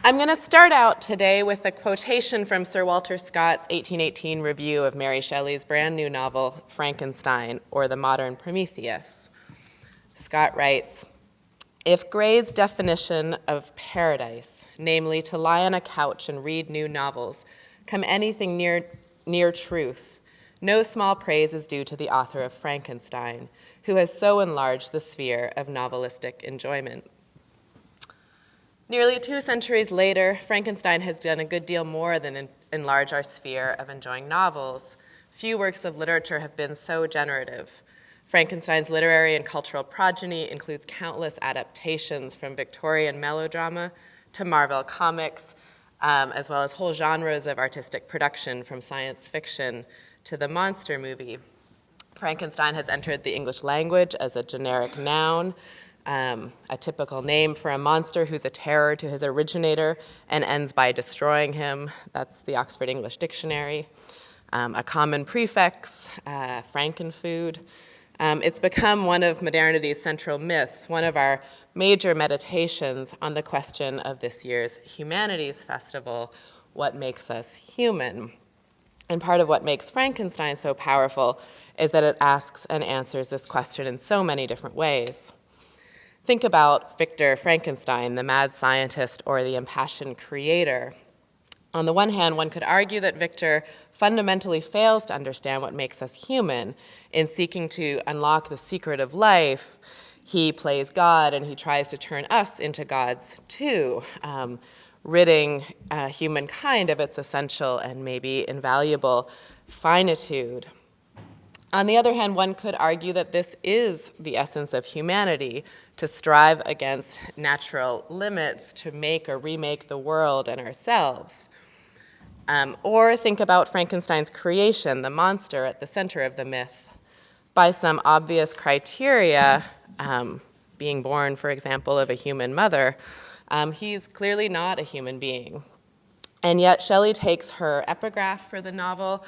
I'm going to start out today with a quotation from Sir Walter Scott's 1818 review of Mary Shelley's brand new novel, Frankenstein, or the Modern Prometheus. Scott writes, "If Gray's definition of paradise, namely to lie on a couch and read new novels, come anything near truth, no small praise is due to the author of Frankenstein, who has so enlarged the sphere of novelistic enjoyment." Nearly 2 centuries later, Frankenstein has done a good deal more than enlarge our sphere of enjoying novels. Few works of literature have been so generative. Frankenstein's literary and cultural progeny includes countless adaptations from Victorian melodrama to Marvel Comics, as well as whole genres of artistic production from science fiction to the monster movie. Frankenstein has entered the English language as a generic noun, a typical name for a monster who's a terror to his originator and ends by destroying him. That's the Oxford English Dictionary. A common prefix, Frankenfood. It's become one of modernity's central myths, one of our major meditations on the question of this year's Humanities Festival, what makes us human? And part of what makes Frankenstein so powerful is that it asks and answers this question in so many different ways. Think about Victor Frankenstein, the mad scientist or the impassioned creator. On the one hand, one could argue that Victor fundamentally fails to understand what makes us human. In seeking to unlock the secret of life, he plays God and he tries to turn us into gods too, ridding humankind of its essential and maybe invaluable finitude. On the other hand, one could argue that this is the essence of humanity, to strive against natural limits to make or remake the world and ourselves. Or think about Frankenstein's creation, the monster at the center of the myth. By some obvious criteria, being born, for example, of a human mother, he's clearly not a human being. And yet Shelley takes her epigraph for the novel.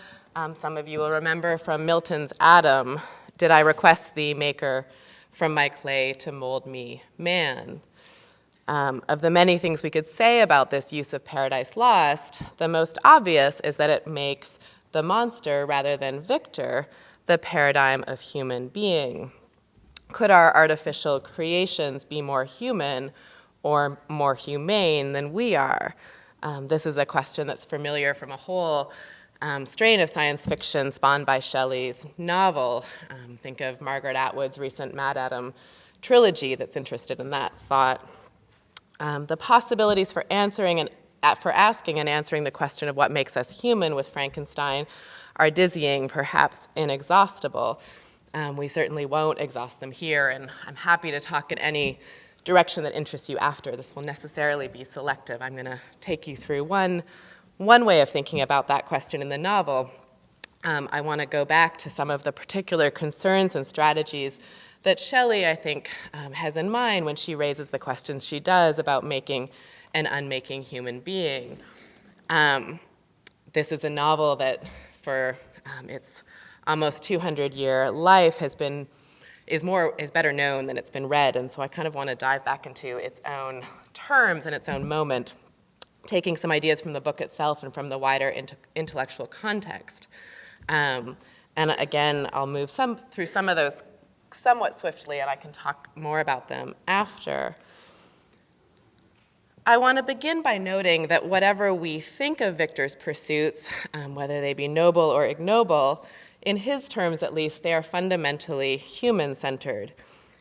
Some of you will remember from Milton's Adam, "Did I request thee, maker, from my clay to mold me man?" Of the many things we could say about this use of Paradise Lost, the most obvious is that it makes the monster, rather than Victor, the paradigm of human being. Could our artificial creations be more human or more humane than we are? This is a question that's familiar from a whole strain of science fiction spawned by Shelley's novel. Think of Margaret Atwood's recent Mad Adam trilogy that's interested in that thought. The possibilities for asking and answering the question of what makes us human with Frankenstein are dizzying, perhaps inexhaustible. We certainly won't exhaust them here, and I'm happy to talk in any direction that interests you after. This will necessarily be selective. I'm going to take you through one way of thinking about that question in the novel. I want to go back to some of the particular concerns and strategies that Shelley, I think, has in mind when she raises the questions she does about making and unmaking human being. This is a novel that, for its almost 200-year life, is better known than it's been read, and so I kind of want to dive back into its own terms and its own moment, taking some ideas from the book itself and from the wider intellectual context. And again, I'll move through some of those somewhat swiftly, and I can talk more about them after. I want to begin by noting that whatever we think of Victor's pursuits, whether they be noble or ignoble, in his terms at least, they are fundamentally human-centered.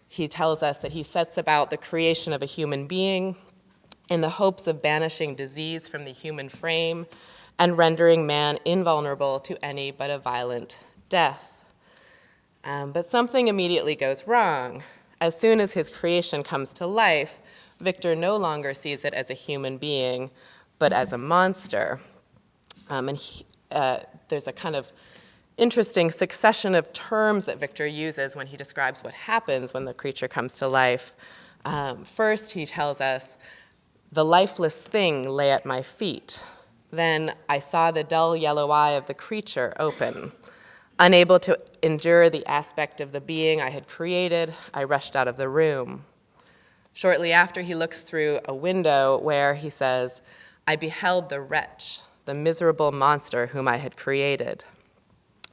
He tells us that he sets about the creation of a human being in the hopes of banishing disease from the human frame and rendering man invulnerable to any but a violent death. But something immediately goes wrong. As soon as his creation comes to life, Victor no longer sees it as a human being, but as a monster. There's a kind of interesting succession of terms that Victor uses when he describes what happens when the creature comes to life. First, he tells us, "The lifeless thing lay at my feet. Then I saw the dull yellow eye of the creature open. Unable to endure the aspect of the being I had created, I rushed out of the room." Shortly after, he looks through a window where he says, "I beheld the wretch, the miserable monster whom I had created."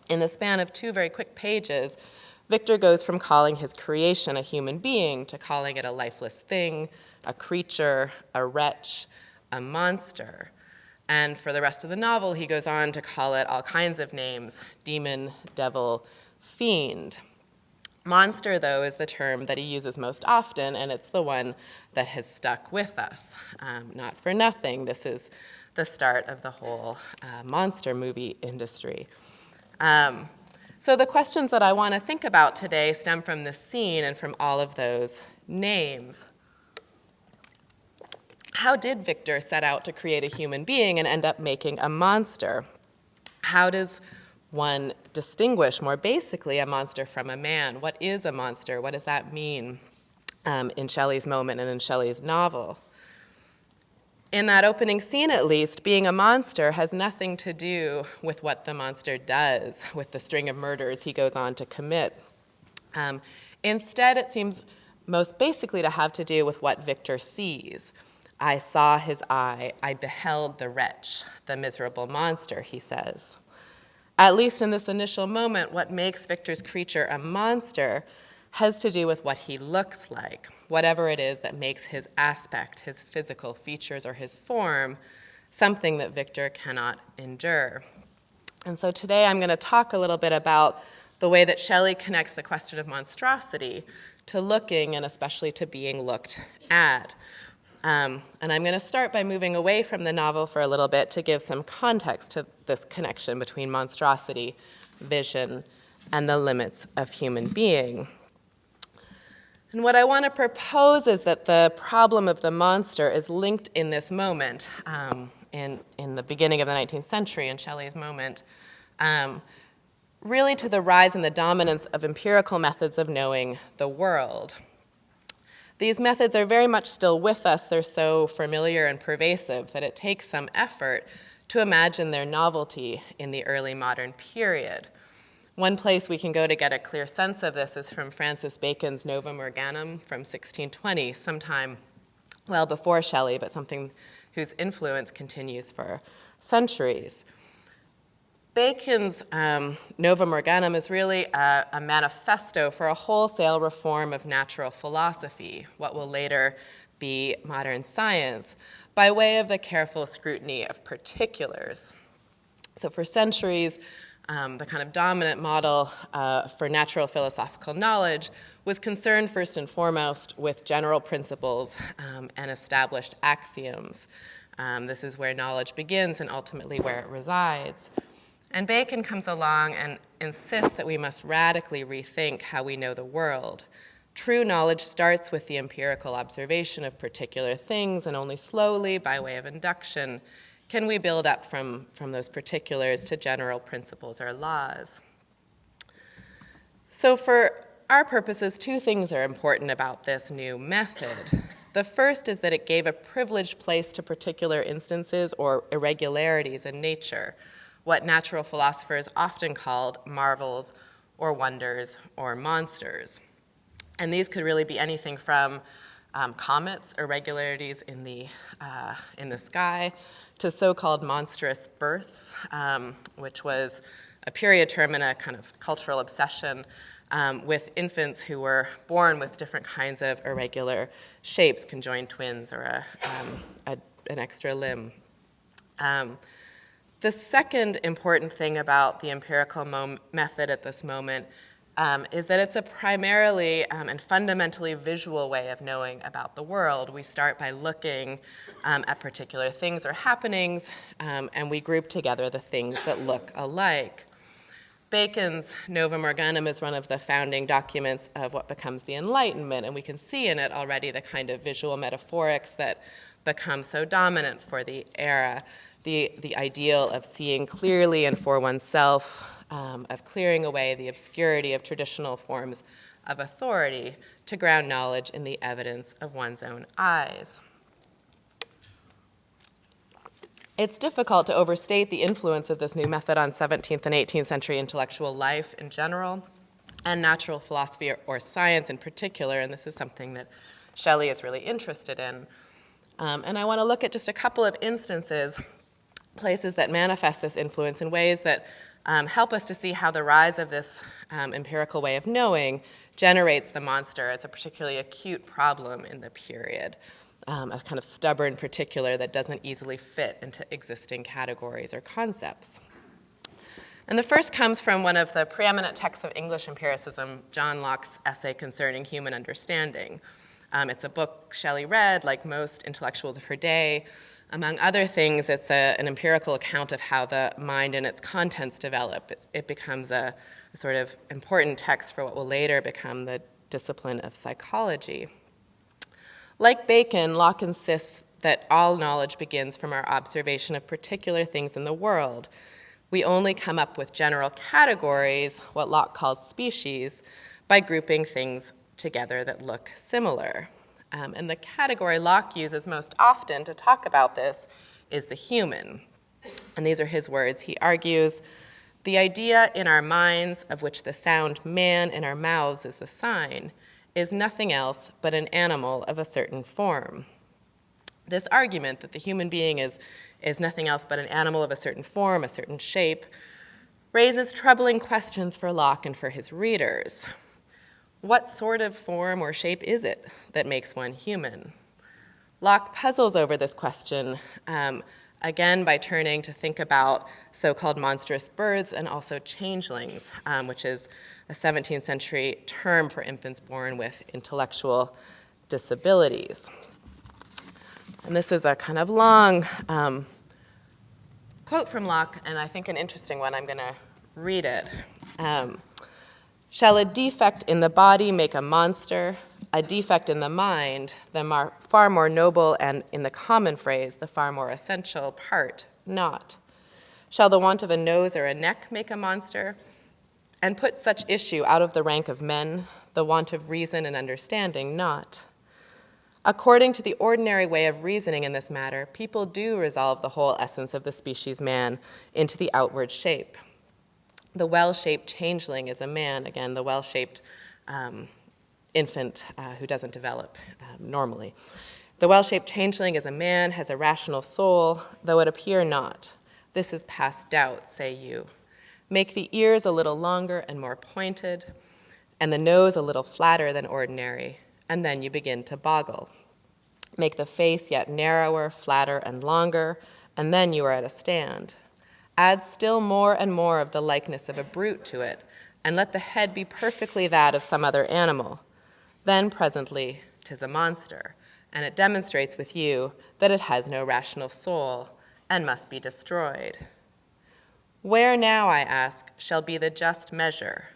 In the span of 2 very quick pages, Victor goes from calling his creation a human being to calling it a lifeless thing, a creature, a wretch, a monster. And for the rest of the novel, he goes on to call it all kinds of names: demon, devil, fiend. Monster, though, is the term that he uses most often, and it's the one that has stuck with us. Not for nothing, this is the start of the whole monster movie industry. So the questions that I want to think about today stem from this scene and from all of those names. How did Victor set out to create a human being and end up making a monster? How does one distinguish, more basically, a monster from a man? What is a monster? What does that mean in Shelley's moment and in Shelley's novel? In that opening scene, at least, being a monster has nothing to do with what the monster does, with the string of murders he goes on to commit. Instead, it seems most basically to have to do with what Victor sees. "I saw his eye, I beheld the wretch, the miserable monster," he says. At least in this initial moment, what makes Victor's creature a monster has to do with what he looks like, whatever it is that makes his aspect, his physical features, or his form something that Victor cannot endure. And so today I'm going to talk a little bit about the way that Shelley connects the question of monstrosity to looking and especially to being looked at. And I'm going to start by moving away from the novel for a little bit to give some context to this connection between monstrosity, vision, and the limits of human being. And what I want to propose is that the problem of the monster is linked in this moment, in the beginning of the 19th century, in Shelley's moment, really to the rise and the dominance of empirical methods of knowing the world. These methods are very much still with us. They're so familiar and pervasive that it takes some effort to imagine their novelty in the early modern period. One place we can go to get a clear sense of this is from Francis Bacon's Novum Organum from 1620, sometime well before Shelley, but something whose influence continues for centuries. Bacon's Novum Organum is really a manifesto for a wholesale reform of natural philosophy, what will later be modern science, by way of the careful scrutiny of particulars. So for centuries, the kind of dominant model for natural philosophical knowledge was concerned first and foremost with general principles and established axioms. This is where knowledge begins and ultimately where it resides. And Bacon comes along and insists that we must radically rethink how we know the world. True knowledge starts with the empirical observation of particular things, and only slowly, by way of induction, can we build up from those particulars to general principles or laws. So for our purposes, 2 things are important about this new method. The first is that it gave a privileged place to particular instances or irregularities in nature, what natural philosophers often called marvels or wonders or monsters. And these could really be anything from comets, irregularities in the sky, to so-called monstrous births, which was a period term and a kind of cultural obsession with infants who were born with different kinds of irregular shapes, conjoined twins or an extra limb. The second important thing about the empirical method at this moment is that it's a primarily and fundamentally visual way of knowing about the world. We start by looking at particular things or happenings, and we group together the things that look alike. Bacon's Novum Organum is one of the founding documents of what becomes the Enlightenment, and we can see in it already the kind of visual metaphorics that become so dominant for the era. The ideal of seeing clearly and for oneself, of clearing away the obscurity of traditional forms of authority to ground knowledge in the evidence of one's own eyes. It's difficult to overstate the influence of this new method on 17th and 18th century intellectual life in general, and natural philosophy or science in particular, and this is something that Shelley is really interested in. And I want to look at just a couple of instances, places that manifest this influence in ways that help us to see how the rise of this empirical way of knowing generates the monster as a particularly acute problem in the period, a kind of stubborn particular that doesn't easily fit into existing categories or concepts. And the first comes from one of the preeminent texts of English empiricism, John Locke's essay concerning human understanding. It's a book Shelley read, like most intellectuals of her day. Among other things, it's an empirical account of how the mind and its contents develop. It becomes a sort of important text for what will later become the discipline of psychology. Like Bacon, Locke insists that all knowledge begins from our observation of particular things in the world. We only come up with general categories, what Locke calls species, by grouping things together that look similar. And the category Locke uses most often to talk about this is the human. And these are his words. He argues, the idea in our minds of which the sound man in our mouths is the sign is nothing else but an animal of a certain form. This argument that the human being is nothing else but an animal of a certain form, a certain shape, raises troubling questions for Locke and for his readers. What sort of form or shape is it that makes one human? Locke puzzles over this question, again by turning to think about so-called monstrous births and also changelings, which is a 17th century term for infants born with intellectual disabilities. And this is a kind of long quote from Locke, and I think an interesting one. I'm going to read it. Shall a defect in the body make a monster, a defect in the mind, the far more noble and, in the common phrase, the far more essential part, not? Shall the want of a nose or a neck make a monster, and put such issue out of the rank of men, the want of reason and understanding, not? According to the ordinary way of reasoning in this matter, people do resolve the whole essence of the species man into the outward shape. The well-shaped changeling is a man, again, the well-shaped infant who doesn't develop normally. The well-shaped changeling is a man, has a rational soul, though it appear not. This is past doubt, say you. Make the ears a little longer and more pointed, and the nose a little flatter than ordinary, and then you begin to boggle. Make the face yet narrower, flatter, and longer, and then you are at a stand. Add still more and more of the likeness of a brute to it, and let the head be perfectly that of some other animal. Then presently 'tis a monster, and it demonstrates with you that it has no rational soul and must be destroyed. Where now, I ask, shall be the just measure?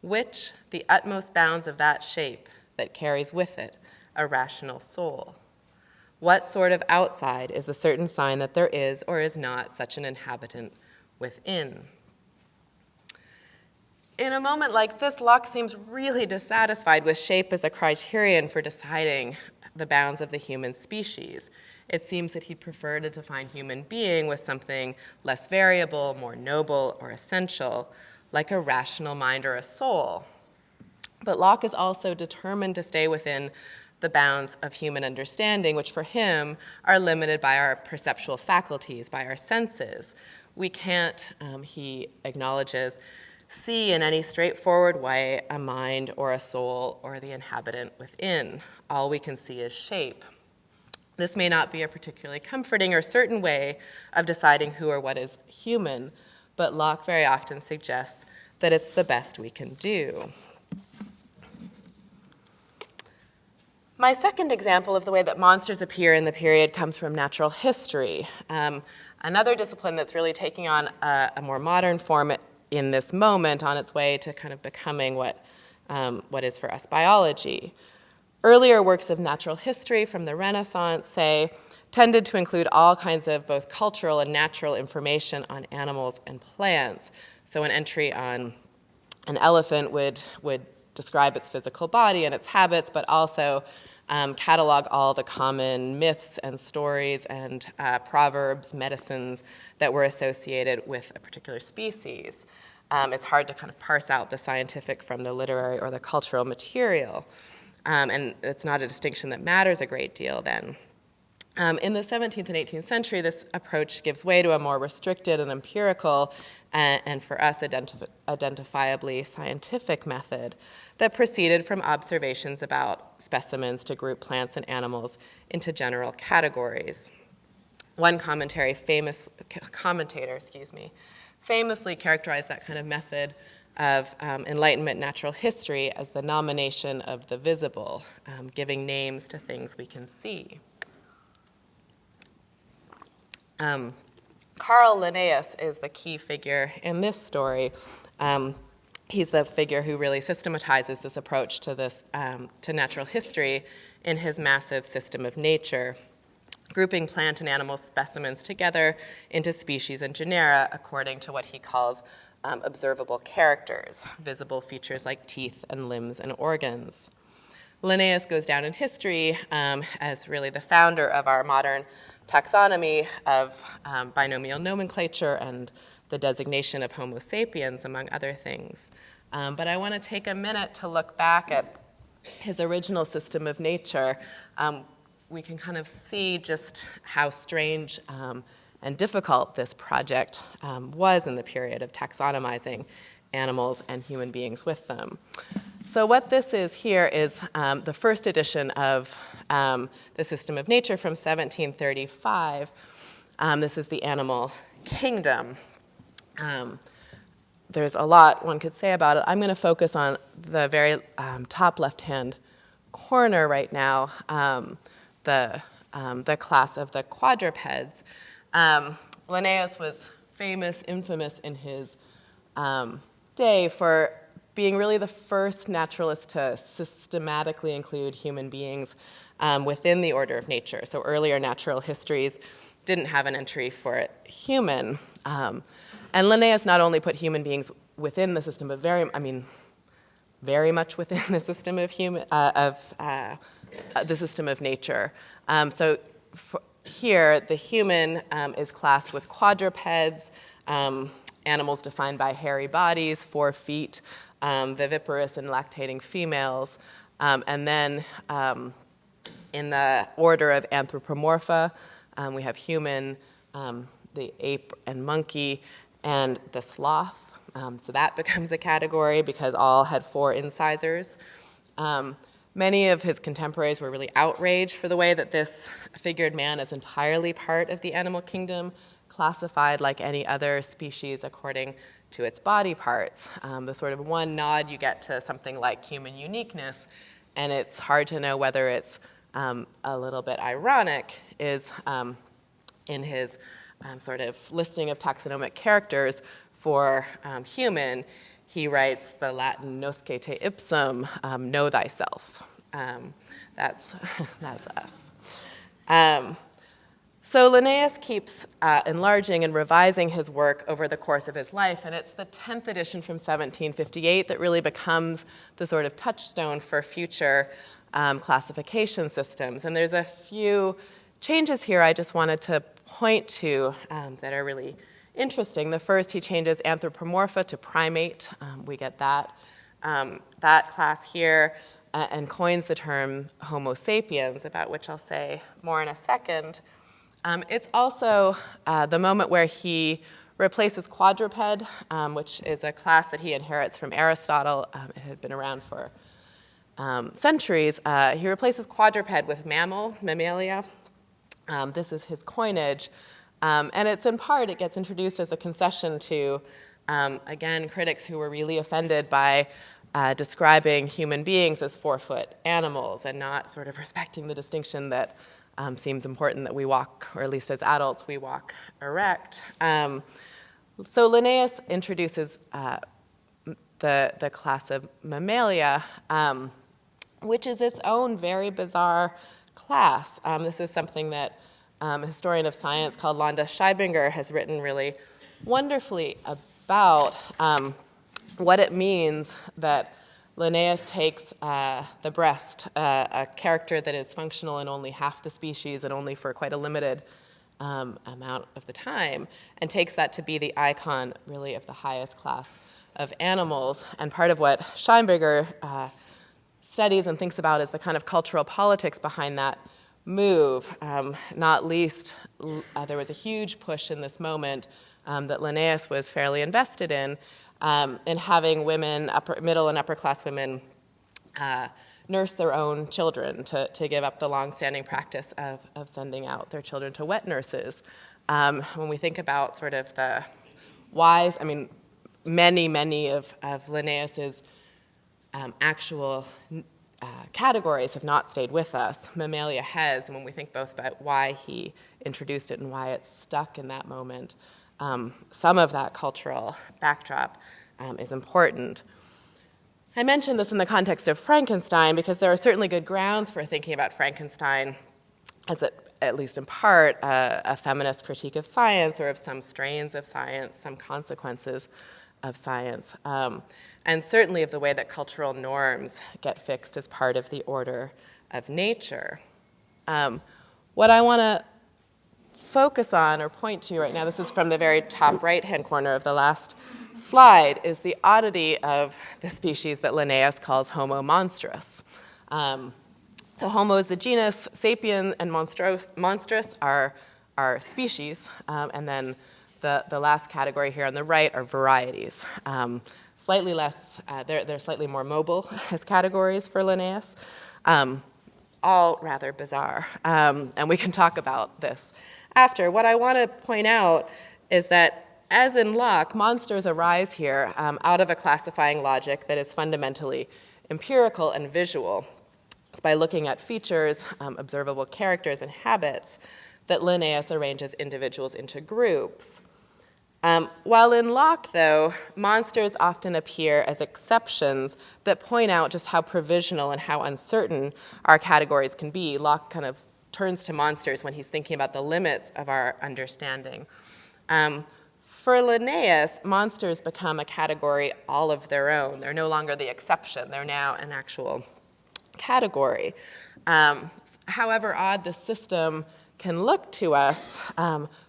Which the utmost bounds of that shape that carries with it a rational soul? What sort of outside is the certain sign that there is or is not such an inhabitant within? In a moment like this, Locke seems really dissatisfied with shape as a criterion for deciding the bounds of the human species. It seems that he'd prefer to define human being with something less variable, more noble, or essential, like a rational mind or a soul. But Locke is also determined to stay within the bounds of human understanding, which for him are limited by our perceptual faculties, by our senses. We can't, he acknowledges, see in any straightforward way a mind or a soul or the inhabitant within. All we can see is shape. This may not be a particularly comforting or certain way of deciding who or what is human, but Locke very often suggests that it's the best we can do. My second example of the way that monsters appear in the period comes from natural history, another discipline that's really taking on a more modern form in this moment on its way to kind of becoming what is for us biology. Earlier works of natural history from the Renaissance, say, tended to include all kinds of both cultural and natural information on animals and plants. So an entry on an elephant would describe its physical body and its habits, but also catalog all the common myths and stories and proverbs, medicines that were associated with a particular species. It's hard to kind of parse out the scientific from the literary or the cultural material. And it's not a distinction that matters a great deal then. In the 17th and 18th century, this approach gives way to a more restricted and empirical, and for us, identifiably scientific method that proceeded from observations about specimens to group plants and animals into general categories. One commentator famously characterized that kind of method of Enlightenment natural history as the nomination of the visible, giving names to things we can see. Carl Linnaeus is the key figure in this story. He's the figure who really systematizes this approach to natural history in his massive System of Nature, grouping plant and animal specimens together into species and genera according to what he calls observable characters, visible features like teeth and limbs and organs. Linnaeus goes down in history as really the founder of our modern taxonomy of binomial nomenclature and the designation of Homo sapiens, among other things. But I want to take a minute to look back at his original System of Nature. We can kind of see just how strange and difficult this project was in the period of taxonomizing animals and human beings with them. So what this is here is the first edition of the System of Nature from 1735. This is the animal kingdom. There's a lot one could say about it. I'm going to focus on the very top left-hand corner right now, the class of the quadrupeds. Linnaeus was infamous in his day for being really the first naturalist to systematically include human beings within the order of nature. So earlier natural histories didn't have an entry for human. And Linnaeus not only put human beings within the system, but very much within the system of the system of nature. So here, the human is classed with quadrupeds, animals defined by hairy bodies, 4 feet, viviparous and lactating females, and then in the order of anthropomorpha, we have human, the ape and monkey, and the sloth. So that becomes a category because all had 4 incisors. Many of his contemporaries were really outraged for the way that this figured man is entirely part of the animal kingdom, classified like any other species according to its body parts. The sort of one nod you get to something like human uniqueness, and it's hard to know whether it's a little bit ironic, is in his sort of listing of taxonomic characters for human. He writes the Latin nosce te ipsum, know thyself. That's us. So Linnaeus keeps enlarging and revising his work over the course of his life, and it's the 10th edition from 1758 that really becomes the sort of touchstone for future classification systems. And there's a few changes here I just wanted to point to that are really interesting. The first, he changes anthropomorpha to primate. We get that class here, and coins the term Homo sapiens, about which I'll say more in a second. It's also the moment where he replaces quadruped, which is a class that he inherits from Aristotle. It had been around for centuries. He replaces quadruped with mammalia. This is his coinage. And it's in part, it gets introduced as a concession to, again, critics who were really offended by describing human beings as 4-foot animals and not sort of respecting the distinction that seems important, that we walk, or at least as adults, we walk erect. So Linnaeus introduces the class of mammalia, which is its own very bizarre class. This is something that a historian of science called Londa Scheibinger has written really wonderfully about what it means that Linnaeus takes the breast, a character that is functional in only half the species and only for quite a limited amount of the time, and takes that to be the icon, really, of the highest class of animals. And part of what Scheibinger studies and thinks about is the kind of cultural politics behind that move. Not least, there was a huge push in this moment that Linnaeus was fairly invested in having women, middle and upper class women, nurse their own children, to give up the long-standing practice of sending out their children to wet nurses. When we think about sort of the whys, I mean, many of Linnaeus's actual categories have not stayed with us. Mammalia has, and when we think both about why he introduced it and why it's stuck in that moment, some of that cultural backdrop is important. I mentioned this in the context of Frankenstein because there are certainly good grounds for thinking about Frankenstein as, at least in part, a feminist critique of science or of some strains of science, some consequences of science, and certainly of the way that cultural norms get fixed as part of the order of nature. What I want to focus on or point to right now, this is from the very top right-hand corner of the last slide, is the oddity of the species that Linnaeus calls Homo monstrous. So Homo is the genus, sapien and monstrous are species, and then the last category here on the right are varieties. Slightly less, they're slightly more mobile as categories for Linnaeus, all rather bizarre, and we can talk about this after. What I want to point out is that, as in Locke, monsters arise here out of a classifying logic that is fundamentally empirical and visual. It's by looking at features, observable characters, and habits that Linnaeus arranges individuals into groups. While in Locke, though, monsters often appear as exceptions that point out just how provisional and how uncertain our categories can be. Locke kind of turns to monsters when he's thinking about the limits of our understanding. For Linnaeus, monsters become a category all of their own. They're no longer the exception. They're now an actual category. However odd the system can look to us,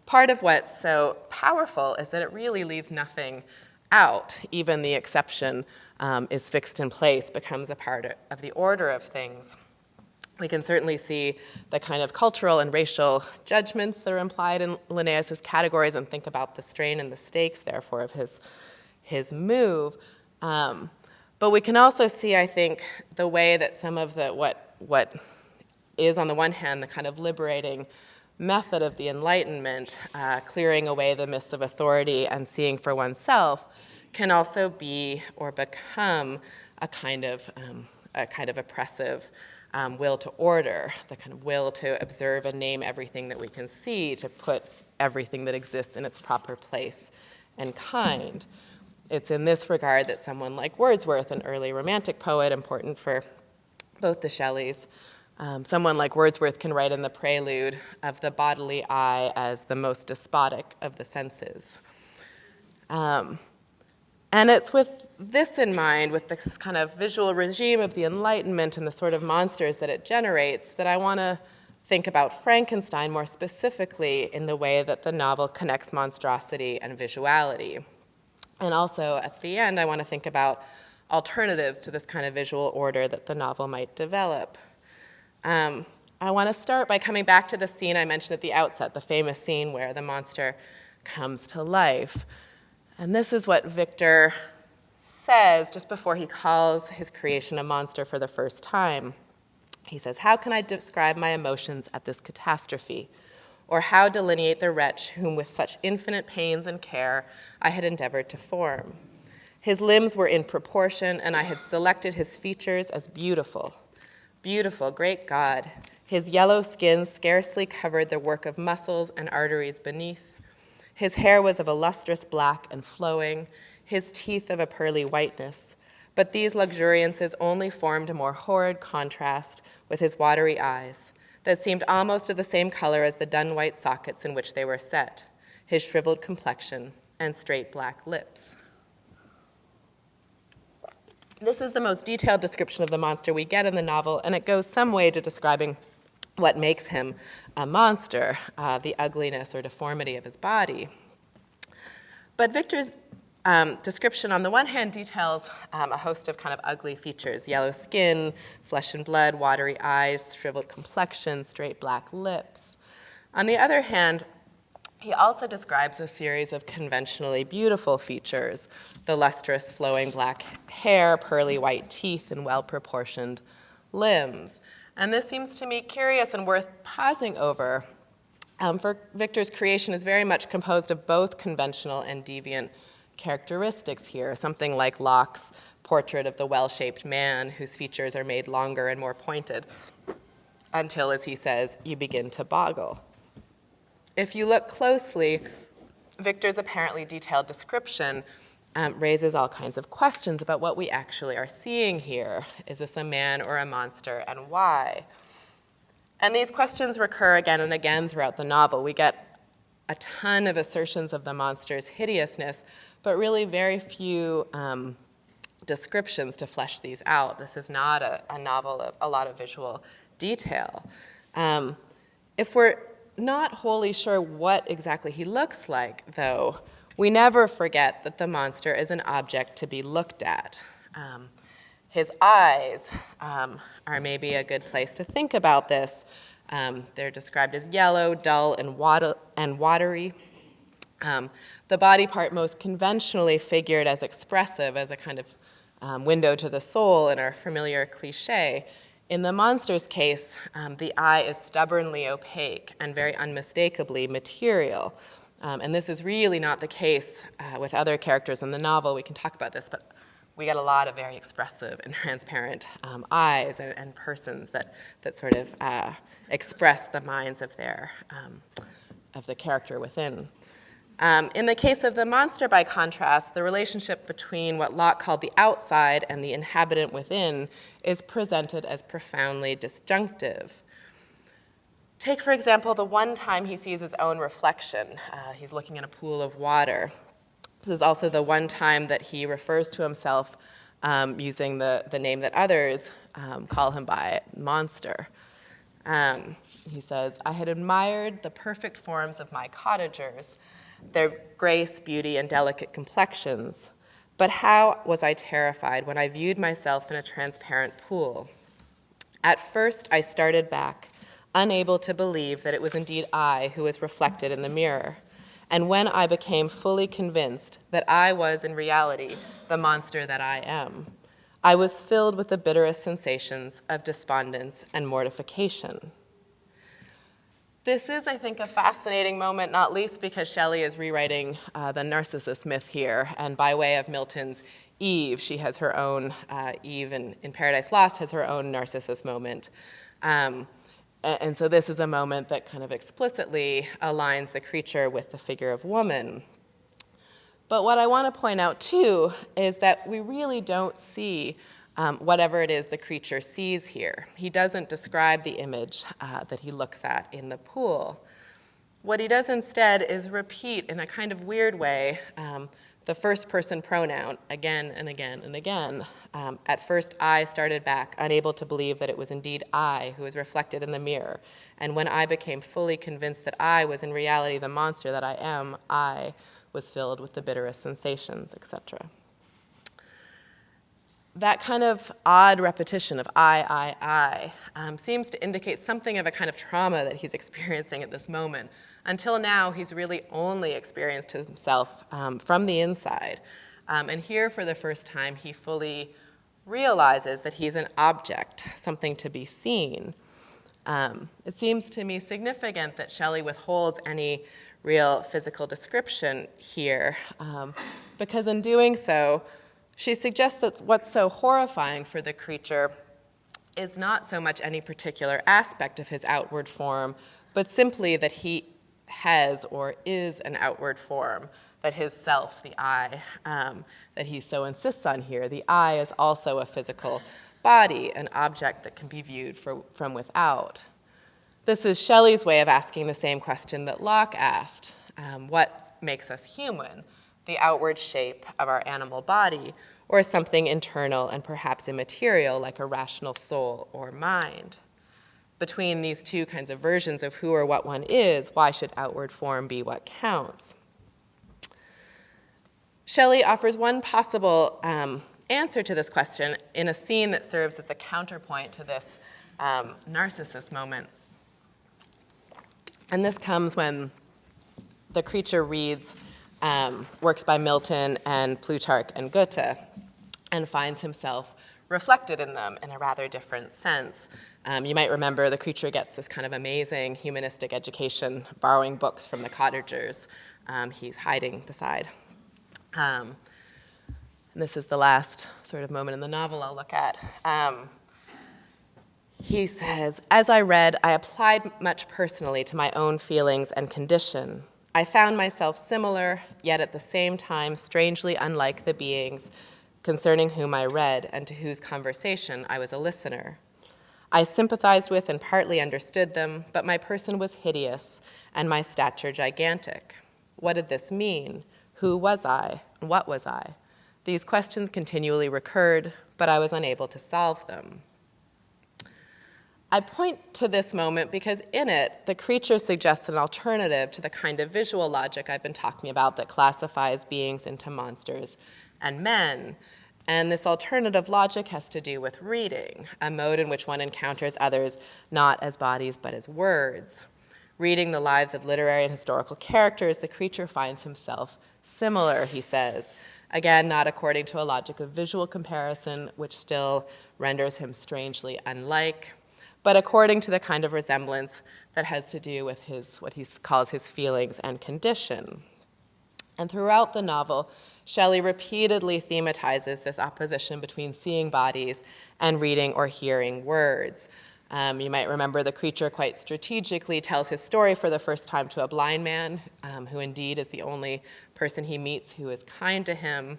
part of what's so powerful is that it really leaves nothing out. Even the exception is fixed in place, becomes a part of the order of things. We can certainly see the kind of cultural and racial judgments that are implied in Linnaeus's categories and think about the strain and the stakes, therefore, of his move. But we can also see, I think, the way that some of the what is, on the one hand, the kind of liberating method of the Enlightenment, clearing away the myths of authority and seeing for oneself, can also be or become a kind of oppressive will to order, the kind of will to observe and name everything that we can see, to put everything that exists in its proper place and kind. It's in this regard that someone like Wordsworth, an early Romantic poet, important for both the Shelleys, someone like Wordsworth can write in the prelude of the bodily eye as the most despotic of the senses. And it's with this in mind, with this kind of visual regime of the Enlightenment and the sort of monsters that it generates, that I want to think about Frankenstein more specifically in the way that the novel connects monstrosity and visuality. And also, at the end, I want to think about alternatives to this kind of visual order that the novel might develop. I want to start by coming back to the scene I mentioned at the outset, the famous scene where the monster comes to life. And this is what Victor says just before he calls his creation a monster for the first time. He says, "How can I describe my emotions at this catastrophe? Or how delineate the wretch whom with such infinite pains and care I had endeavored to form? His limbs were in proportion, and I had selected his features as beautiful. Beautiful, great God! His yellow skin scarcely covered the work of muscles and arteries beneath. His hair was of a lustrous black and flowing, his teeth of a pearly whiteness. But these luxuriances only formed a more horrid contrast with his watery eyes that seemed almost of the same color as the dun white sockets in which they were set, his shriveled complexion and straight black lips." This is the most detailed description of the monster we get in the novel, and it goes some way to describing what makes him a monster, the ugliness or deformity of his body. But Victor's description, on the one hand, details a host of kind of ugly features: yellow skin, flesh and blood, watery eyes, shriveled complexion, straight black lips. On the other hand, he also describes a series of conventionally beautiful features: the lustrous flowing black hair, pearly white teeth, and well-proportioned limbs. And this seems to me curious and worth pausing over, for Victor's creation is very much composed of both conventional and deviant characteristics here, something like Locke's portrait of the well-shaped man whose features are made longer and more pointed until, as he says, you begin to boggle. If you look closely, Victor's apparently detailed description raises all kinds of questions about what we actually are seeing here. Is this a man or a monster, and why? And these questions recur again and again throughout the novel. We get a ton of assertions of the monster's hideousness, but really very few descriptions to flesh these out. This is not a novel of a lot of visual detail. If we're not wholly sure what exactly he looks like, though, we never forget that the monster is an object to be looked at. His eyes are maybe a good place to think about this. They're described as yellow, dull, and watery. The body part most conventionally figured as expressive, as a kind of window to the soul in our familiar cliche. In the monster's case, the eye is stubbornly opaque and very unmistakably material. And this is really not the case with other characters in the novel. We can talk about this, but we get a lot of very expressive and transparent eyes and persons that sort of express the minds of the character within. In the case of the monster, by contrast, the relationship between what Locke called the outside and the inhabitant within is presented as profoundly disjunctive. Take, for example, the one time he sees his own reflection. He's looking in a pool of water. This is also the one time that he refers to himself using the name that others call him by, monster. He says, "I had admired the perfect forms of my cottagers, their grace, beauty, and delicate complexions. But how was I terrified when I viewed myself in a transparent pool. At first, I started back, unable to believe that it was indeed I who was reflected in the mirror. And when I became fully convinced that I was in reality the monster that I am, I was filled with the bitterest sensations of despondence and mortification." This is, I think, a fascinating moment, not least because Shelley is rewriting the Narcissus myth here, and by way of Milton's Eve, she has her own, Eve in Paradise Lost has her own Narcissus moment. And so this is a moment that kind of explicitly aligns the creature with the figure of woman. But what I want to point out, too, is that we really don't see whatever it is the creature sees here. He doesn't describe the image that he looks at in the pool. What he does instead is repeat, in a kind of weird way, the first-person pronoun again and again and again. At first, I started back, unable to believe that it was indeed I who was reflected in the mirror. And when I became fully convinced that I was in reality the monster that I am, I was filled with the bitterest sensations, etc. That kind of odd repetition of I, seems to indicate something of a kind of trauma that he's experiencing at this moment. Until now, he's really only experienced himself from the inside. And here, for the first time, he fully realizes that he's an object, something to be seen. It seems to me significant that Shelley withholds any real physical description here, because in doing so, she suggests that what's so horrifying for the creature is not so much any particular aspect of his outward form, but simply that he has or is an outward form, that his self, the I, that he so insists on here, the I is also a physical body, an object that can be viewed from without. This is Shelley's way of asking the same question that Locke asked. What makes us human? The outward shape of our animal body, or something internal and perhaps immaterial like a rational soul or mind? Between these two kinds of versions of who or what one is, why should outward form be what counts? Shelley offers one possible answer to this question in a scene that serves as a counterpoint to this narcissist moment. And this comes when the creature reads works by Milton and Plutarch and Goethe and finds himself reflected in them in a rather different sense. You might remember the creature gets this kind of amazing humanistic education, borrowing books from the cottagers he's hiding beside. And this is the last sort of moment in the novel I'll look at. He says, "As I read, I applied much personally to my own feelings and condition. I found myself similar, yet at the same time strangely unlike the beings concerning whom I read and to whose conversation I was a listener. I sympathized with and partly understood them, but my person was hideous and my stature gigantic. What did this mean? Who was I, and what was I? These questions continually recurred, but I was unable to solve them." I point to this moment because in it, the creature suggests an alternative to the kind of visual logic I've been talking about that classifies beings into monsters and men. And this alternative logic has to do with reading, a mode in which one encounters others not as bodies but as words. Reading the lives of literary and historical characters, the creature finds himself similar, he says. Again, not according to a logic of visual comparison, which still renders him strangely unlike, but according to the kind of resemblance that has to do with what he calls his feelings and condition. And throughout the novel, Shelley repeatedly thematizes this opposition between seeing bodies and reading or hearing words. You might remember the creature quite strategically tells his story for the first time to a blind man, who indeed is the only person he meets who is kind to him.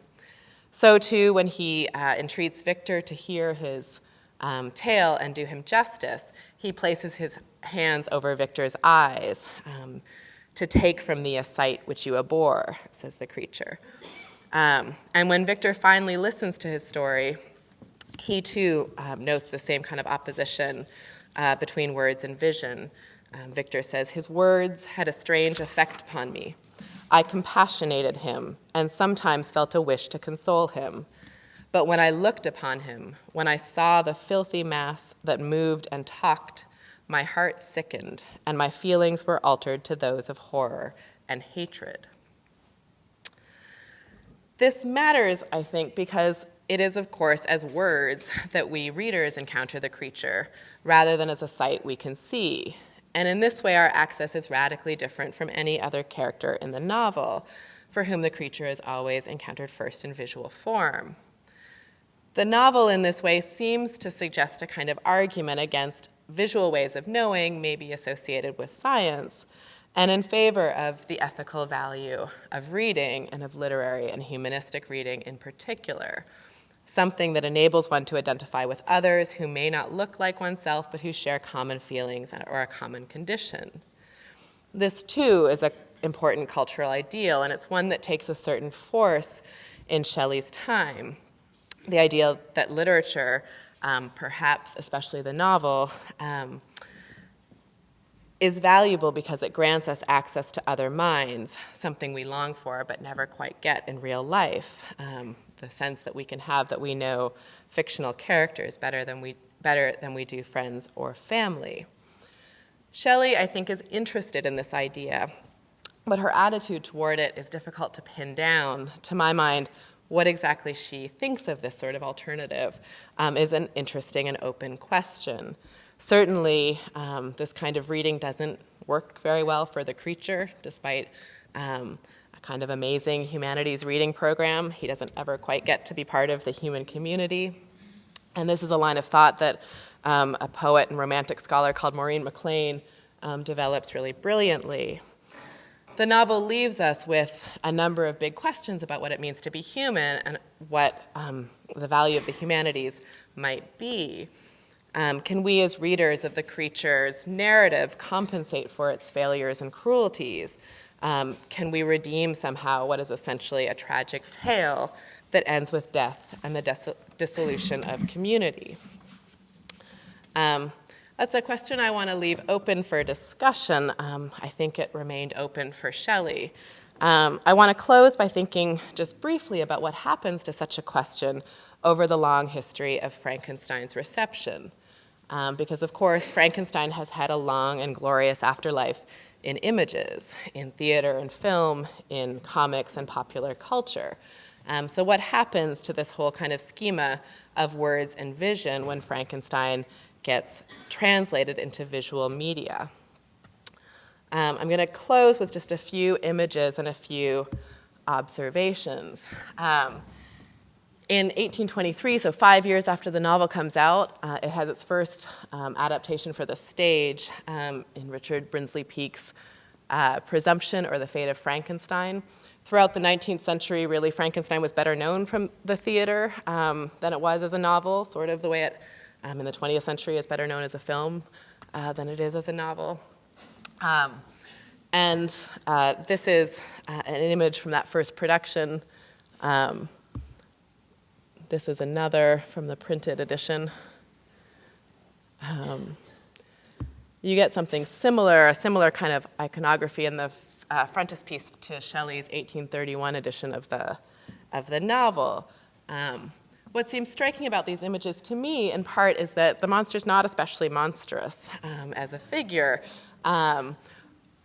So too, when he entreats Victor to hear his tale and do him justice, he places his hands over Victor's eyes to take from thee a sight which you abhor, says the creature. And when Victor finally listens to his story, he too notes the same kind of opposition between words and vision. Victor says, "His words had a strange effect upon me. I compassionated him and sometimes felt a wish to console him. But when I looked upon him, when I saw the filthy mass that moved and talked, my heart sickened, and my feelings were altered to those of horror and hatred." This matters, I think, because it is, of course, as words that we readers encounter the creature, rather than as a sight we can see. And in this way, our access is radically different from any other character in the novel, for whom the creature is always encountered first in visual form. The novel, in this way, seems to suggest a kind of argument against visual ways of knowing, maybe associated with science, and in favor of the ethical value of reading and of literary and humanistic reading in particular, something that enables one to identify with others who may not look like oneself but who share common feelings or a common condition. This, too, is an important cultural ideal, and it's one that takes a certain force in Shelley's time. The idea that literature, perhaps especially the novel, is valuable because it grants us access to other minds, something we long for but never quite get in real life. The sense that we can have that we know fictional characters better than we do friends or family. Shelley, I think, is interested in this idea, but her attitude toward it is difficult to pin down. To my mind, what exactly she thinks of this sort of alternative is an interesting and open question. Certainly, this kind of reading doesn't work very well for the creature, despite a kind of amazing humanities reading program. He doesn't ever quite get to be part of the human community. And this is a line of thought that a poet and romantic scholar called Maureen MacLean develops really brilliantly. The novel leaves us with a number of big questions about what it means to be human and what the value of the humanities might be. Can we as readers of the creature's narrative compensate for its failures and cruelties? Can we redeem somehow what is essentially a tragic tale that ends with death and the dissolution of community? That's a question I want to leave open for discussion. I think it remained open for Shelley. I want to close by thinking just briefly about what happens to such a question over the long history of Frankenstein's reception. Because, of course, Frankenstein has had a long and glorious afterlife in images, in theater and film, in comics and popular culture. So what happens to this whole kind of schema of words and vision when Frankenstein gets translated into visual media? I'm going to close with just a few images and a few observations. In 1823, so 5 years after the novel comes out, it has its first adaptation for the stage in Richard Brinsley Peake's Presumption or the Fate of Frankenstein. Throughout the 19th century, really, Frankenstein was better known from the theater than it was as a novel, sort of the way it, in the 20th century, is better known as a film than it is as a novel. This is an image from that first production. This is another from the printed edition. You get something similar, a similar kind of iconography in the frontispiece to Shelley's 1831 edition of the novel. What seems striking about these images to me, in part, is that the monster's not especially monstrous as a figure.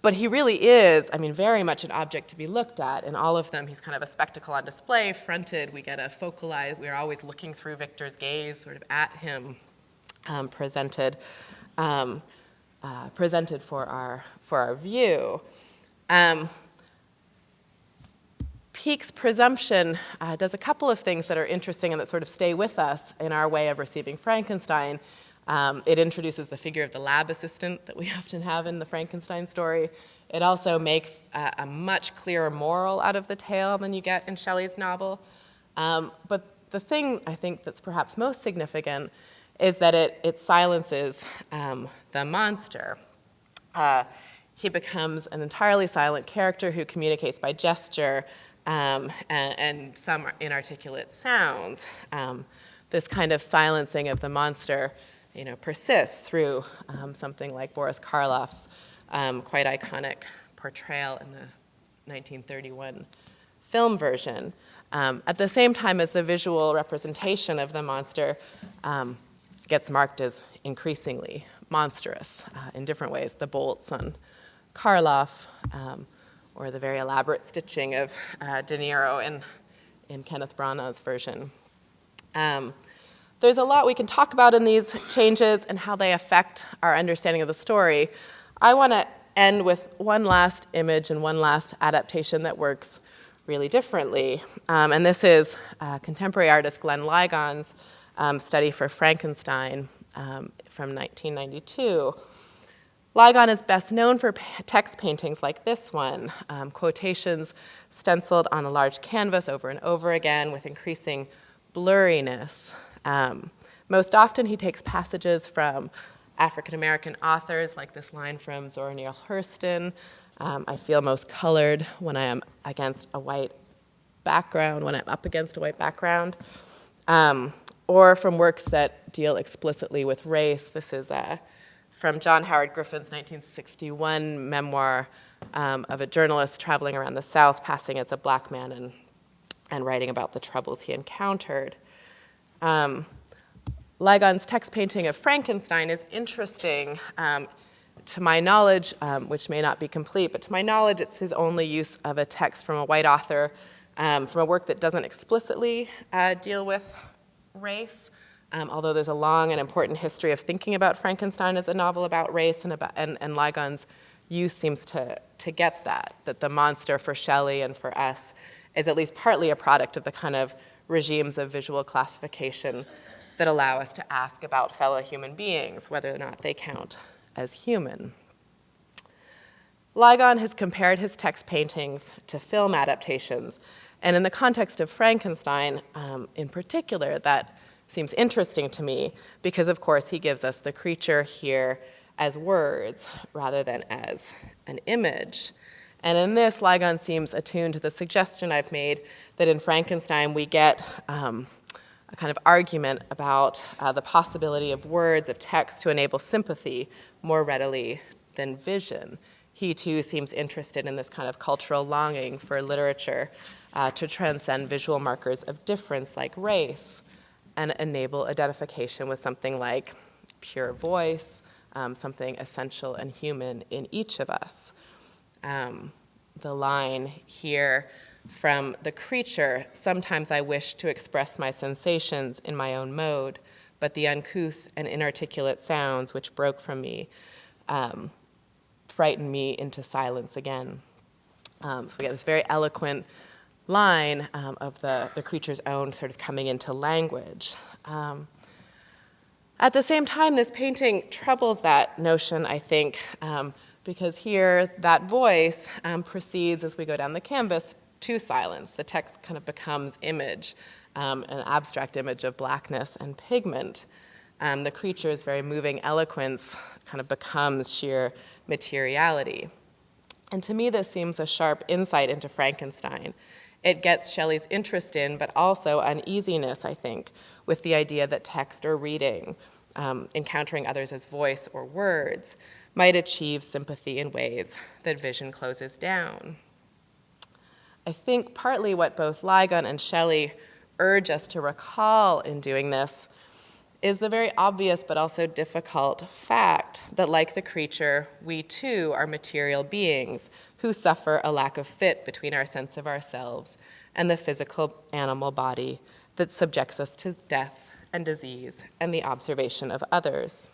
But he really is, very much an object to be looked at. In all of them, he's kind of a spectacle on display, fronted. We get a focalized, we're always looking through Victor's gaze, sort of at him, presented for our view. Peake's Presumption does a couple of things that are interesting and that sort of stay with us in our way of receiving Frankenstein. It introduces the figure of the lab assistant that we often have in the Frankenstein story. It also makes a much clearer moral out of the tale than you get in Shelley's novel. But the thing I think that's perhaps most significant is that it silences the monster. He becomes an entirely silent character who communicates by gesture and some inarticulate sounds. This kind of silencing of the monster persists through something like Boris Karloff's quite iconic portrayal in the 1931 film version. At the same time as the visual representation of the monster gets marked as increasingly monstrous in different ways. The bolts on Karloff, or the very elaborate stitching of De Niro in Kenneth Branagh's version. There's a lot we can talk about in these changes and how they affect our understanding of the story. I want to end with one last image and one last adaptation that works really differently. And this is contemporary artist Glenn Ligon's study for Frankenstein from 1992. Ligon is best known for text paintings like this one, quotations stenciled on a large canvas over and over again with increasing blurriness. Most often he takes passages from African-American authors, like this line from Zora Neale Hurston. I feel most colored when I am against a white background, when I'm up against a white background. Or from works that deal explicitly with race. This is from John Howard Griffin's 1961 memoir of a journalist traveling around the South, passing as a black man and writing about the troubles he encountered. Ligon's text painting of Frankenstein is interesting. To my knowledge, which may not be complete, but to my knowledge, it's his only use of a text from a white author from a work that doesn't explicitly deal with race, although there's a long and important history of thinking about Frankenstein as a novel about race, and Ligon's use seems to get that the monster for Shelley and for us is at least partly a product of the kind of regimes of visual classification that allow us to ask about fellow human beings, whether or not they count as human. Ligon has compared his text paintings to film adaptations, and in the context of Frankenstein in particular, that seems interesting to me because, of course, he gives us the creature here as words rather than as an image. And in this, Ligon seems attuned to the suggestion I've made that in Frankenstein we get a kind of argument about the possibility of words, of text, to enable sympathy more readily than vision. He too seems interested in this kind of cultural longing for literature to transcend visual markers of difference like race and enable identification with something like pure voice, something essential and human in each of us. The line here from the creature, sometimes I wish to express my sensations in my own mode, but the uncouth and inarticulate sounds which broke from me frightened me into silence again. So we get this very eloquent line of the creature's own sort of coming into language. At the same time, this painting troubles that notion, I think, because here that voice proceeds as we go down the canvas to silence. The text kind of becomes image, an abstract image of blackness and pigment. The creature's very moving eloquence kind of becomes sheer materiality. And to me, this seems a sharp insight into Frankenstein. It gets Shelley's interest in, but also uneasiness, I think, with the idea that text or reading, encountering others as voice or words, might achieve sympathy in ways that vision closes down. I think partly what both Ligon and Shelley urge us to recall in doing this is the very obvious but also difficult fact that, like the creature, we too are material beings who suffer a lack of fit between our sense of ourselves and the physical animal body that subjects us to death and disease and the observation of others.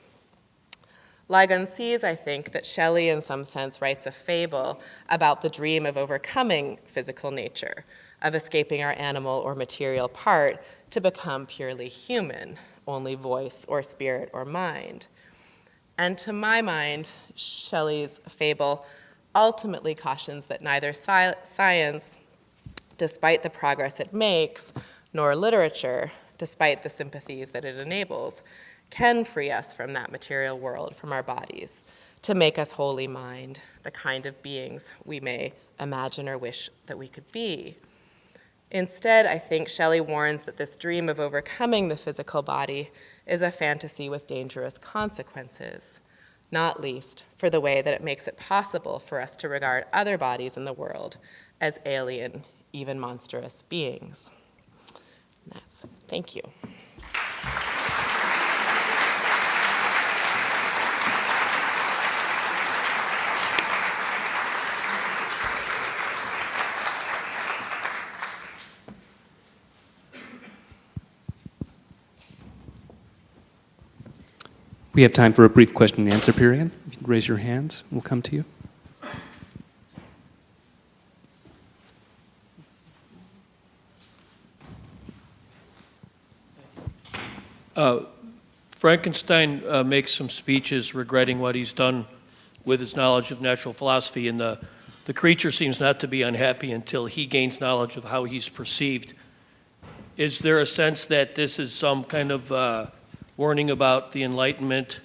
Ligon sees, I think, that Shelley in some sense writes a fable about the dream of overcoming physical nature, of escaping our animal or material part to become purely human, only voice or spirit or mind. And to my mind, Shelley's fable ultimately cautions that neither science, despite the progress it makes, nor literature, despite the sympathies that it enables, can free us from that material world, from our bodies, to make us wholly mind, the kind of beings we may imagine or wish that we could be. Instead, I think Shelley warns that this dream of overcoming the physical body is a fantasy with dangerous consequences, not least for the way that it makes it possible for us to regard other bodies in the world as alien, even monstrous beings. Thank you. We have time for a brief question and answer period. If you raise your hands, we'll come to you. Frankenstein makes some speeches regretting what he's done with his knowledge of natural philosophy, and the creature seems not to be unhappy until he gains knowledge of how he's perceived. Is there a sense that this is some kind of warning about the Enlightenment?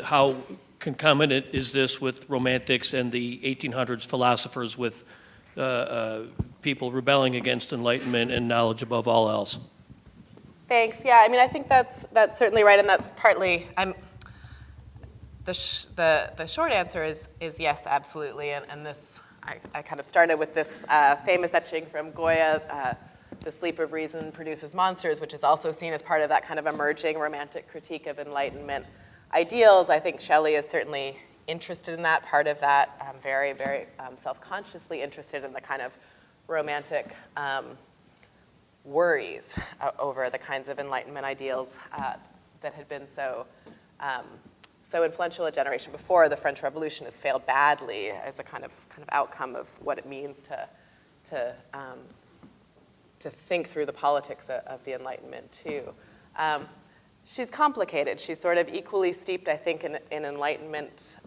How concomitant is this with Romantics and the 1800s philosophers with people rebelling against Enlightenment and knowledge above all else? Thanks. Yeah, I mean, I think that's certainly right, and that's partly. The short answer is yes, absolutely, and this I kind of started with this famous etching from Goya. The sleep of reason produces monsters, which is also seen as part of that kind of emerging romantic critique of Enlightenment ideals. I think Shelley is certainly interested in that, part of that, very, very self-consciously interested in the kind of romantic worries over the kinds of Enlightenment ideals that had been so influential a generation before. The French Revolution has failed badly as a kind of outcome of what it means to think through the politics of the Enlightenment too. She's complicated. She's sort of equally steeped, I think, in Enlightenment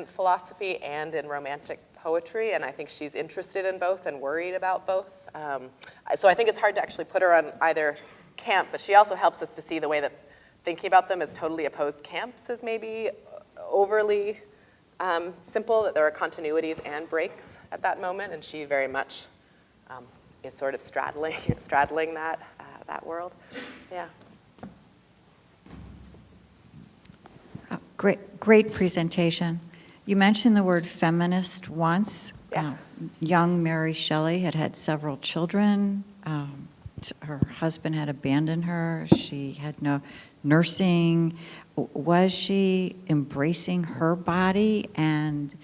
philosophy and in Romantic poetry, and I think she's interested in both and worried about both. So I think it's hard to actually put her on either camp, but she also helps us to see the way that thinking about them as totally opposed camps is maybe overly simple, that there are continuities and breaks at that moment, and she very much is sort of straddling that world. Yeah. Great presentation. You mentioned the word feminist once. Yeah. Young Mary Shelley had had several children. Her husband had abandoned her. She had no nursing. Was she embracing her body and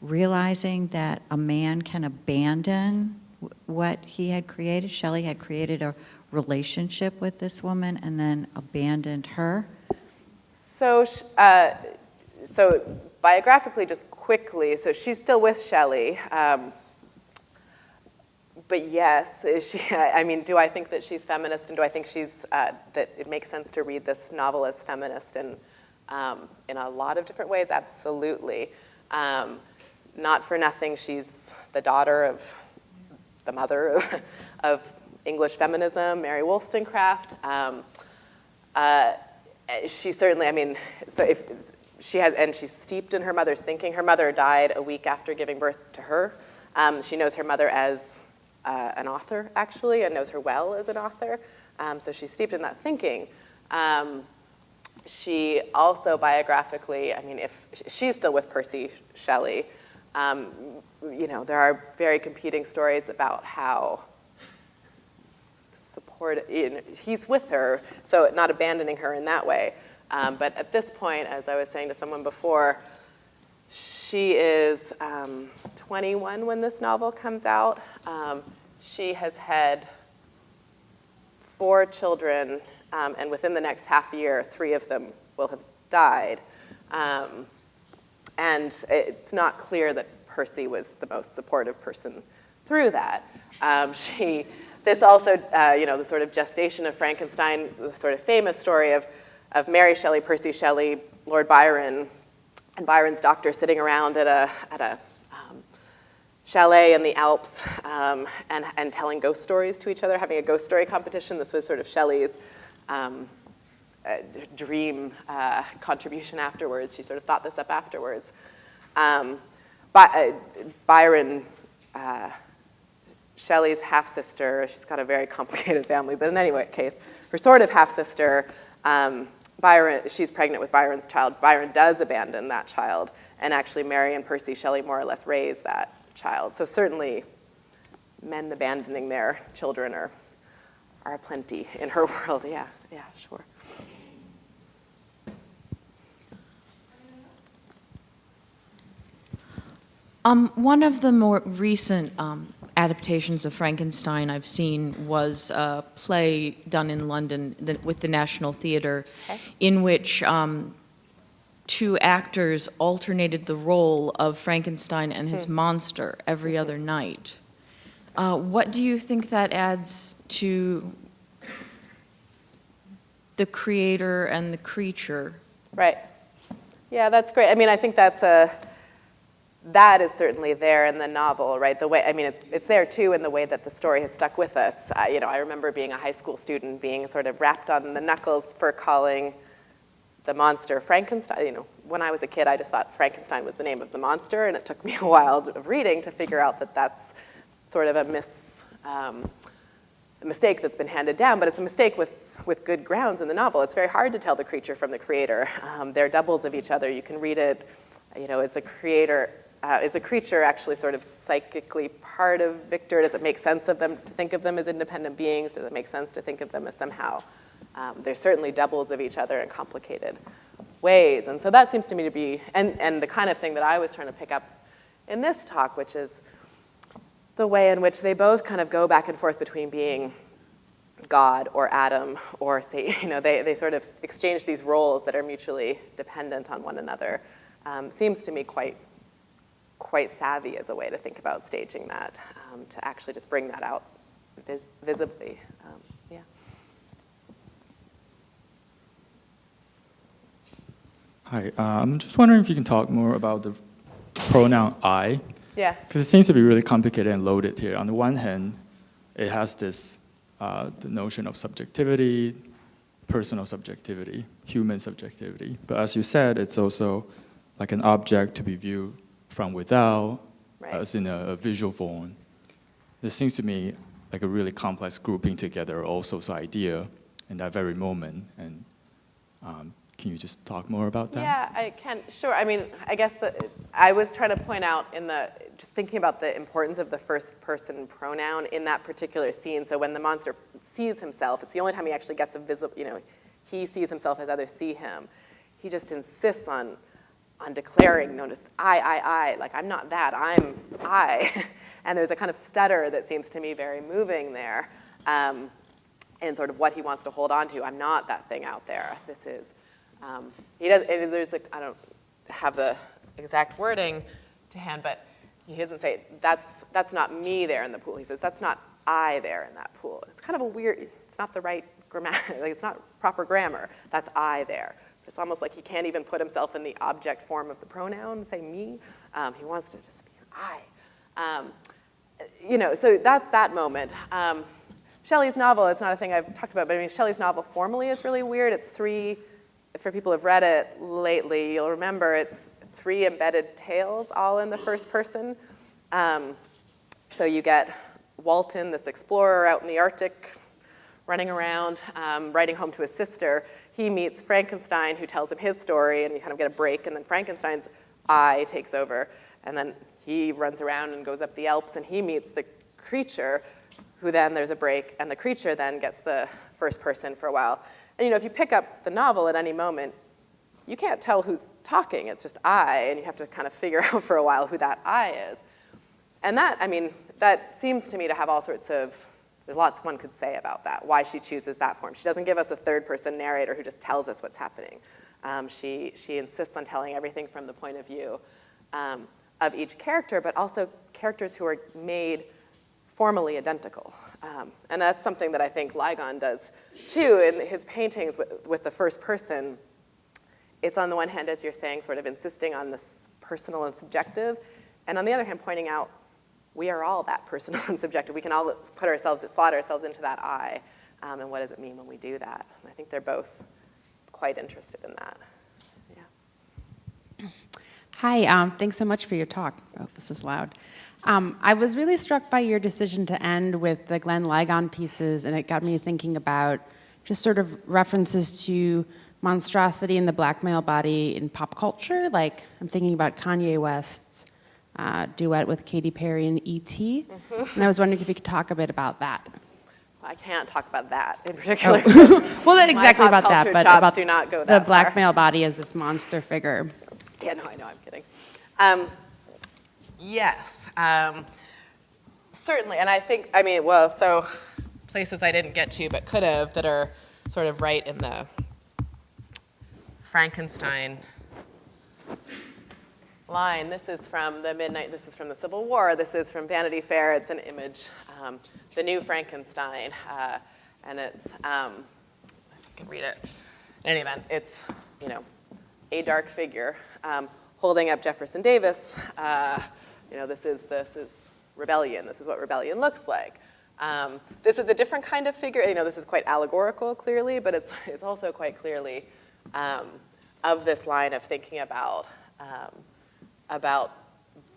realizing that a man can abandon what he had created? Shelley had created a relationship with this woman and then abandoned her. So biographically, just quickly, so she's still with Shelley. But yes, is she, I mean, do I think that she's feminist, and do I think that it makes sense to read this novel as feminist in a lot of different ways? Absolutely. Not for nothing, she's the daughter of the mother of English feminism, Mary Wollstonecraft. She certainly, I mean, so if she had, and she's steeped in her mother's thinking. Her mother died a week after giving birth to her. She knows her mother as an author, actually, and knows her well as an author. So she's steeped in that thinking. She also biographically, I mean, if she's still with Percy Shelley, you know, there are very competing stories about how he's with her, so not abandoning her in that way. But at this point, as I was saying to someone before, she is 21 when this novel comes out. She has had 4 children, and within the next half year, 3 of them will have died. And it's not clear that Percy was the most supportive person through that. This also, you know, the sort of gestation of Frankenstein, the sort of famous story of Mary Shelley, Percy Shelley, Lord Byron, and Byron's doctor sitting around at a chalet in the Alps and telling ghost stories to each other, having a ghost story competition. This was sort of Shelley's dream contribution afterwards. She sort of thought this up afterwards. Byron, Shelley's half-sister, she's got a very complicated family, but in any case, her sort of half-sister, she's pregnant with Byron's child. Byron does abandon that child, and actually Mary and Percy Shelley more or less raise that child. So certainly men abandoning their children are plenty in her world. Yeah, sure. One of the more recent adaptations of Frankenstein I've seen was a play done in London with the National Theatre, in which 2 actors alternated the role of Frankenstein and his monster every other night. What do you think that adds to the creator and the creature? Right. Yeah, that's great. I mean, I think that is certainly there in the novel, right? The way, I mean, it's there too in the way that the story has stuck with us. You know, I remember being a high school student, being sort of wrapped on the knuckles for calling the monster Frankenstein. You know, when I was a kid, I just thought Frankenstein was the name of the monster, and it took me a while of reading to figure out that that's sort of a mistake that's been handed down, but it's a mistake with good grounds in the novel. It's very hard to tell the creature from the creator. They're doubles of each other. You can read it, you know, as the creator. Is the creature actually sort of psychically part of Victor? Does it make sense of them to think of them as independent beings? Does it make sense to think of them as somehow? They're certainly doubles of each other in complicated ways. And so that seems to me to be, and the kind of thing that I was trying to pick up in this talk, which is the way in which they both kind of go back and forth between being God or Adam or Satan. You know, they sort of exchange these roles that are mutually dependent on one another. Seems to me quite savvy as a way to think about staging that, to actually just bring that out visibly. Yeah. Hi, I'm just wondering if you can talk more about the pronoun I. Yeah. Because it seems to be really complicated and loaded here. On the one hand, it has this the notion of subjectivity, personal subjectivity, human subjectivity. But as you said, it's also like an object to be viewed from without, as in a visual form. This seems to me like a really complex grouping together all sorts of idea in that very moment. And can Can you just talk more about that? Yeah, I can. Sure. I mean, I guess I was trying to point out just thinking about the importance of the first person pronoun in that particular scene. So when the monster sees himself, it's the only time he actually gets a visible, he sees himself as others see him. He just insists on declaring, just I, like I'm not that, I'm I. And there's a kind of stutter that seems to me very moving there. And sort of what he wants to hold on to. I'm not that thing out there. This is, he does, I don't have the exact wording to hand, but he doesn't say, that's not me there in the pool. He says, that's not I there in that pool. It's kind of a weird, it's not the right grammar, like it's not proper grammar. That's I there. It's almost like he can't even put himself in the object form of the pronoun and say me. He wants to just be I. So that's that moment. Shelley's novel, it's not a thing I've talked about, but I mean, Shelley's novel formally is really weird. It's three, for people who have read it lately, you'll remember it's 3 embedded tales, all in the first person. So you get Walton, this explorer out in the Arctic, running around, writing home to his sister. He meets Frankenstein, who tells him his story, and you kind of get a break, and then Frankenstein's I takes over, and then he runs around and goes up the Alps, and he meets the creature, who then there's a break, and the creature then gets the first person for a while. And if you pick up the novel at any moment, you can't tell who's talking. It's just I, and you have to kind of figure out for a while who that I is. And that seems to me to have all sorts of, there's lots one could say about that, why she chooses that form. She doesn't give us a third-person narrator who just tells us what's happening. She insists on telling everything from the point of view of each character, but also characters who are made formally identical. And that's something that I think Ligon does too in his paintings with the first person. It's on the one hand, as you're saying, sort of insisting on this personal and subjective, and on the other hand, pointing out we are all that personal and subjective. We can all slot ourselves into that I, and what does it mean when we do that? And I think they're both quite interested in that. Yeah. Hi, thanks so much for your talk. Oh, this is loud. I was really struck by your decision to end with the Glenn Ligon pieces, and it got me thinking about just sort of references to monstrosity and the black male body in pop culture. Like, I'm thinking about Kanye West's duet with Katy Perry and E.T., and I was wondering if you could talk a bit about that. Well, I can't talk about that in particular. Well, not exactly about that, but about do not go the that black far. male body as this monster figure. Yeah, no, I know, I'm kidding. Yes, certainly, and I think, so places I didn't get to but could have that are sort of right in the Frankenstein line. This is from this is from the Civil War, this is from Vanity Fair, it's an image, the new Frankenstein, and it's, I can read it. In any event, it's, a dark figure holding up Jefferson Davis. This is rebellion. This is what rebellion looks like. This is a different kind of figure. This is quite allegorical, clearly, but it's also quite clearly of this line of thinking about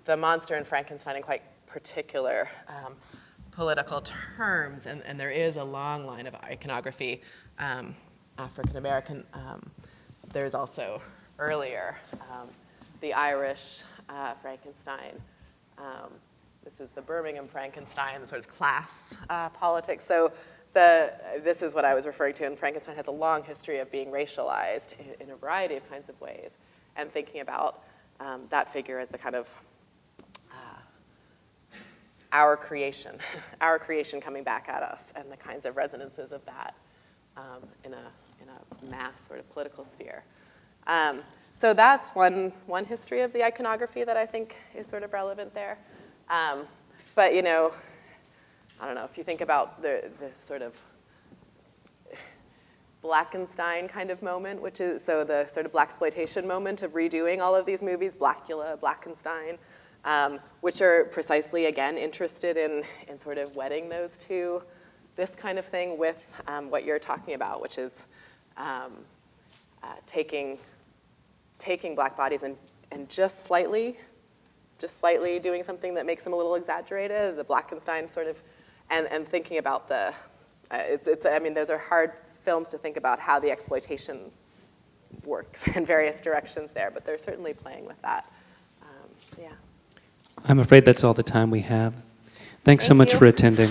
the monster in Frankenstein in quite particular political terms, and there is a long line of iconography, African American. There's also earlier the Irish Frankenstein. This is the Birmingham Frankenstein, the sort of class politics. So this is what I was referring to, and Frankenstein has a long history of being racialized in a variety of kinds of ways, and thinking about that figure as the kind of our creation coming back at us, and the kinds of resonances of that in a mass sort of political sphere. So that's one history of the iconography that I think is sort of relevant there. But I don't know, if you think about the sort of Blackenstein kind of moment, which is, so the sort of blaxploitation moment of redoing all of these movies, Blackula, Blackenstein, which are precisely, again, interested in sort of wedding those two, this kind of thing with what you're talking about, which is taking black bodies and just slightly doing something that makes them a little exaggerated, the Blackenstein sort of, and thinking about those are hard films to think about how the exploitation works in various directions there, but they're certainly playing with that. Yeah. I'm afraid that's all the time we have. Thanks so Thank much you. for attending.